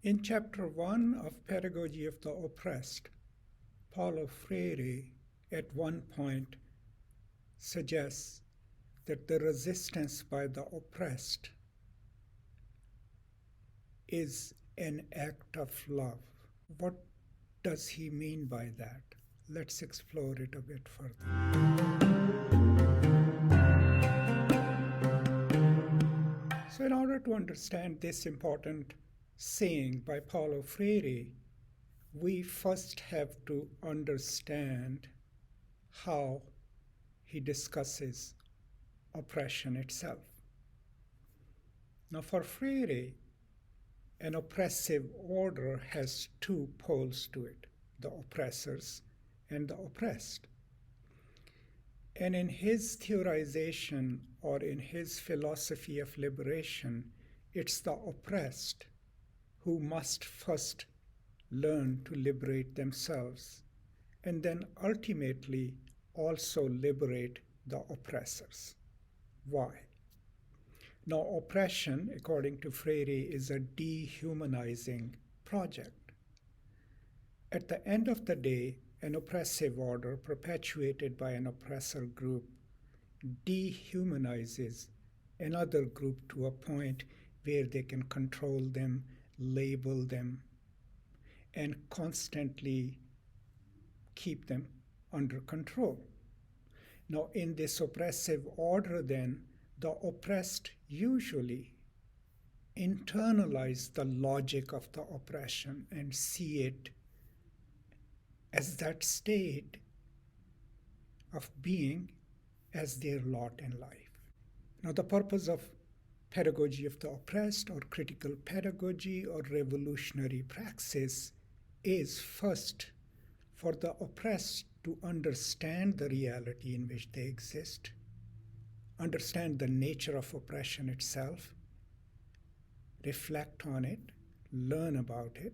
In chapter 1 of Pedagogy of the Oppressed, Paulo Freire at one point suggests that the resistance by the oppressed is an act of love. What does he mean by that? Let's explore it a bit further. So in order to understand this important saying by Paulo Freire, we first have to understand how he discusses oppression itself. Now, for Freire, an oppressive order has two poles to it, the oppressors and the oppressed. And in his theorization or in his philosophy of liberation, it's the oppressed who must first learn to liberate themselves and then ultimately also liberate the oppressors. Why? Now, oppression, according to Freire, is a dehumanizing project. At the end of the day, an oppressive order perpetuated by an oppressor group dehumanizes another group to a point where they can control them, label them, and constantly keep them under control. Now, in this oppressive order, then, the oppressed usually internalize the logic of the oppression and see it as that state of being as their lot in life. Now, the purpose of pedagogy of the oppressed or critical pedagogy or revolutionary praxis is first for the oppressed to understand the reality in which they exist, understand the nature of oppression itself, reflect on it, learn about it,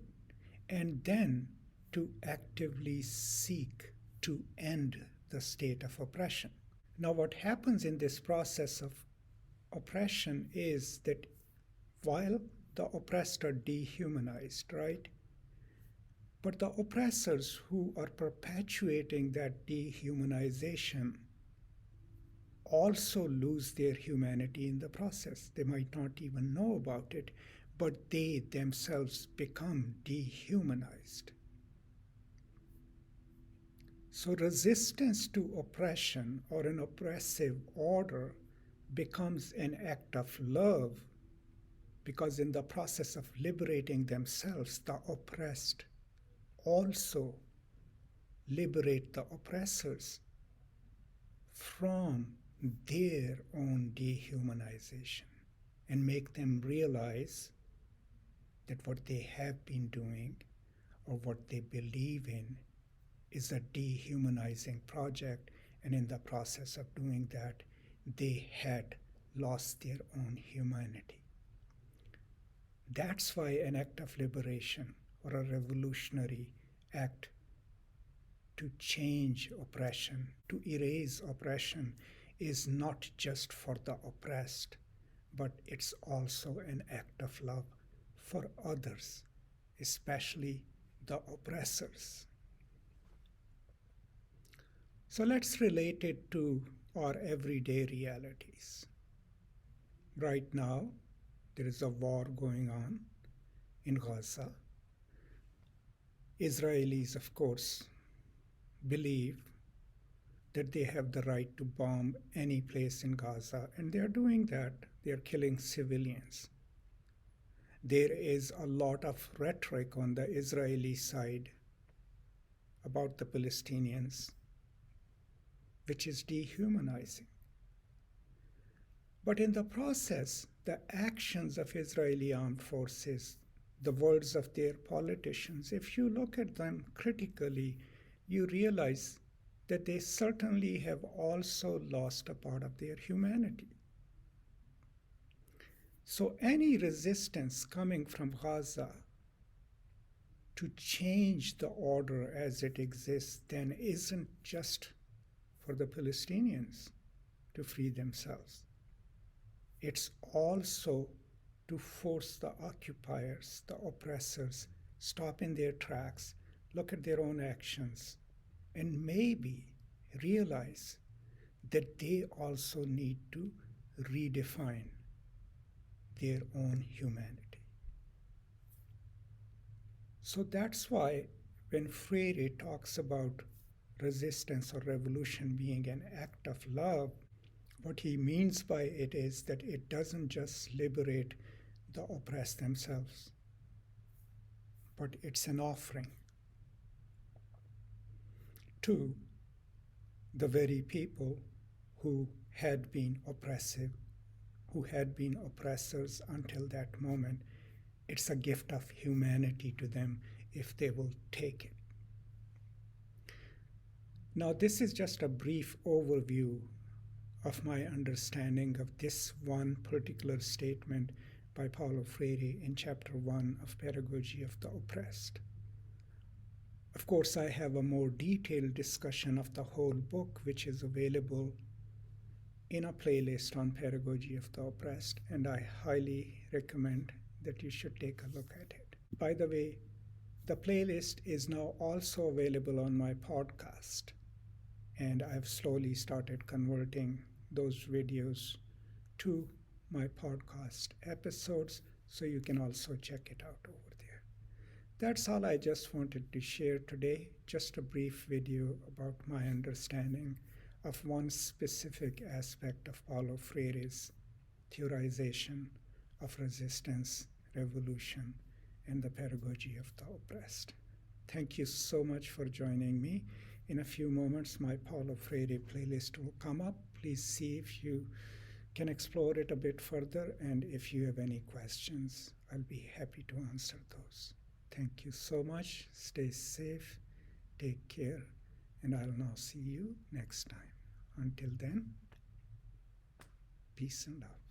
and then to actively seek to end the state of oppression. Now, what happens in this process of oppression is that while the oppressed are dehumanized, right? But the oppressors who are perpetuating that dehumanization also lose their humanity in the process. They might not even know about it, but they themselves become dehumanized. So resistance to oppression or an oppressive order becomes an act of love, because in the process of liberating themselves, the oppressed also liberate the oppressors from their own dehumanization and make them realize that what they have been doing or what they believe in is a dehumanizing project, and in the process of doing that, they had lost their own humanity. That's why an act of liberation or a revolutionary act to change oppression, to erase oppression, is not just for the oppressed, but it's also an act of love for others, especially the oppressors. So let's relate it to our everyday realities. Right now, there is a war going on in Gaza. Israelis, of course, believe that they have the right to bomb any place in Gaza, and they are doing that. They are killing civilians. There is a lot of rhetoric on the Israeli side about the Palestinians, which is dehumanizing. But in the process, the actions of Israeli armed forces, the words of their politicians, if you look at them critically, you realize that they certainly have also lost a part of their humanity. So any resistance coming from Gaza to change the order as it exists then isn't just for the Palestinians to free themselves. It's also to force the occupiers, the oppressors, stop in their tracks, look at their own actions, and maybe realize that they also need to redefine their own humanity. So that's why when Freire talks about resistance or revolution being an act of love, what he means by it is that it doesn't just liberate the oppressed themselves, but it's an offering to the very people who had been oppressive, who had been oppressors until that moment. It's a gift of humanity to them if they will take it. Now, this is just a brief overview of my understanding of this one particular statement by Paulo Freire in chapter 1 of Pedagogy of the Oppressed. Of course, I have a more detailed discussion of the whole book, which is available in a playlist on Pedagogy of the Oppressed, and I highly recommend that you should take a look at it. By the way, the playlist is now also available on my podcast, and I've slowly started converting those videos to my podcast episodes, so you can also check it out over there. That's all I just wanted to share today, just a brief video about my understanding of one specific aspect of Paulo Freire's theorization of resistance, revolution, and the pedagogy of the oppressed. Thank you so much for joining me. In a few moments, my Paulo Freire playlist will come up. Please see if you can explore it a bit further, and if you have any questions, I'll be happy to answer those. Thank you so much. Stay safe, take care, and I'll now see you next time. Until then, peace and love.